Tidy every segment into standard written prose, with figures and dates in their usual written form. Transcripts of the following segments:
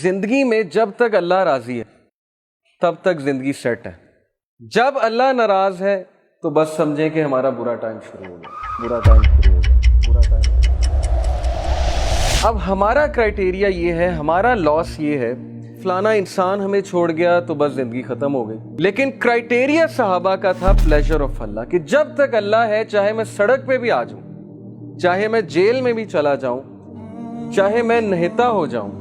زندگی میں جب تک اللہ راضی ہے تب تک زندگی سیٹ ہے. جب اللہ ناراض ہے تو بس سمجھیں کہ ہمارا برا ٹائم شروع ہو گیا. اب ہمارا کرائٹیریا یہ ہے, ہمارا لاس یہ ہے, فلانا انسان ہمیں چھوڑ گیا تو بس زندگی ختم ہو گئی. لیکن کرائٹیریا صحابہ کا تھا پلیجر آف اللہ, کہ جب تک اللہ ہے چاہے میں سڑک پہ بھی آ جاؤں, چاہے میں جیل میں بھی چلا جاؤں, چاہے میں نہتا ہو جاؤں,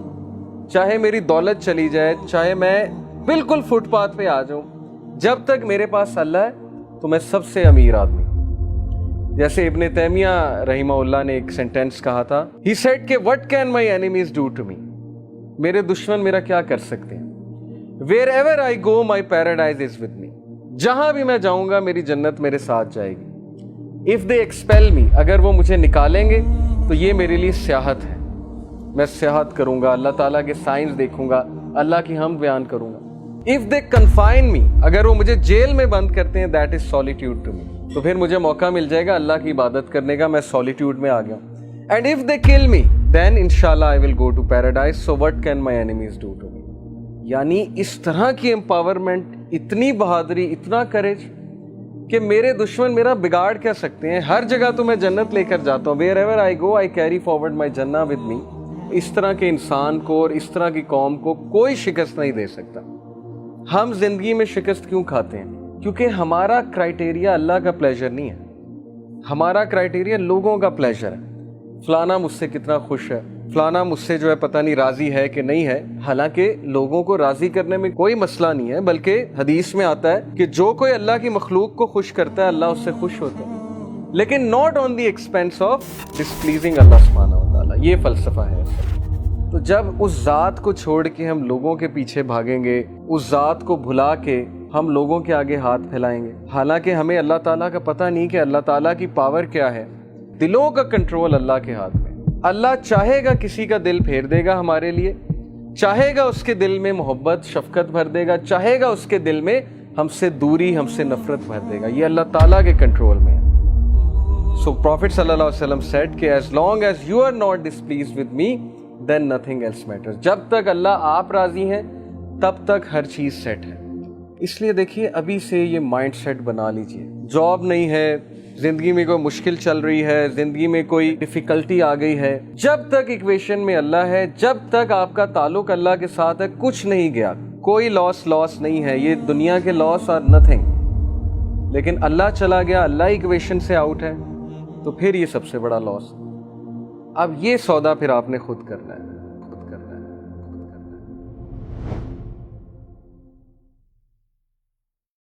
چاہے میری دولت چلی جائے, چاہے میں بالکل فٹ پاتھ پہ آ جاؤں, جب تک میرے پاس اللہ ہے تو میں سب سے امیر آدمی. جیسے ابن تیمیہ رحمہ اللہ نے ایک سینٹینس کہا تھا, ہی سیڈ کہ what can my enemies do to me, میرے دشمن میرا کیا کر سکتے ہیں. wherever I go my paradise is with me, جہاں بھی میں جاؤں گا میری جنت میرے ساتھ جائے گی. if they expel me, اگر وہ مجھے نکالیں گے تو یہ میرے لیے سیاحت ہے, میں سیاحت کروں گا, اللہ تعالیٰ کے سائنس دیکھوں گا, اللہ کی حمد بیان کروں گا. if they confine me, اگر وہ مجھے جیل میں بند کرتے ہیں, that is solitude to me, تو پھر مجھے موقع مل جائے گا اللہ کی عبادت کرنے کا, میں سولیٹیوڈ میں آ گیا. and if they kill me then inshallah I will go to paradise, so what can my enemies do to me. یعنی اس طرح کی امپاورمنٹ, اتنی بہادری, اتنا کریج کہ میرے دشمن میرا بگاڑ کیا سکتے ہیں. ہر جگہ تو میں جنت لے کر جاتا ہوں, wherever I go I carry forward my jannah with me. اس طرح کے انسان کو اور اس طرح کی قوم کو کوئی شکست نہیں دے سکتا. ہم زندگی میں شکست کیوں کھاتے ہیں؟ کیونکہ ہمارا کرائٹیریا اللہ کا پلیجر نہیں ہے, ہمارا کرائٹیریا لوگوں کا پلیجر ہے. فلانا مجھ سے کتنا خوش ہے, فلانا مجھ سے جو ہے پتہ نہیں راضی ہے کہ نہیں ہے. حالانکہ لوگوں کو راضی کرنے میں کوئی مسئلہ نہیں ہے, بلکہ حدیث میں آتا ہے کہ جو کوئی اللہ کی مخلوق کو خوش کرتا ہے اللہ اس سے خوش ہوتا ہے, لیکن not on the expense of displeasing اللہ سبحانہ و تعالیٰ. یہ فلسفہ ہے. تو جب اس ذات کو چھوڑ کے ہم لوگوں کے پیچھے بھاگیں گے, اس ذات کو بھلا کے ہم لوگوں کے آگے ہاتھ پھیلائیں گے, حالانکہ ہمیں اللہ تعالیٰ کا پتہ نہیں کہ اللہ تعالیٰ کی پاور کیا ہے. دلوں کا کنٹرول اللہ کے ہاتھ میں. اللہ چاہے گا کسی کا دل پھیر دے گا ہمارے لیے, چاہے گا اس کے دل میں محبت شفقت بھر دے گا, چاہے گا اس کے دل میں ہم سے دوری ہم سے نفرت بھر دے گا. یہ اللہ تعالیٰ کے کنٹرول میں ہے. So Prophet صلی اللہ علیہ وسلم said کہ as long as you are not displeased with me then nothing else matters. جب تک اللہ آپ راضی ہیں تب تک ہر چیز سیٹ ہے. اس لیے دیکھیے ابھی سے یہ مائنڈ سیٹ بنا لیجئے. جاب نہیں ہے, زندگی میں کوئی مشکل چل رہی ہے, زندگی میں کوئی ڈیفیکلٹی آ گئی ہے, جب تک ایکویشن میں اللہ ہے, جب تک آپ کا تعلق اللہ کے ساتھ ہے, کچھ نہیں گیا, کوئی لاس نہیں ہے. یہ دنیا کے لاس آر نتھنگ. لیکن اللہ چلا گیا, اللہ ایکویشن سے آؤٹ ہے, تو پھر یہ سب سے بڑا لاس. اب یہ سودا پھر آپ نے خود کرنا ہے.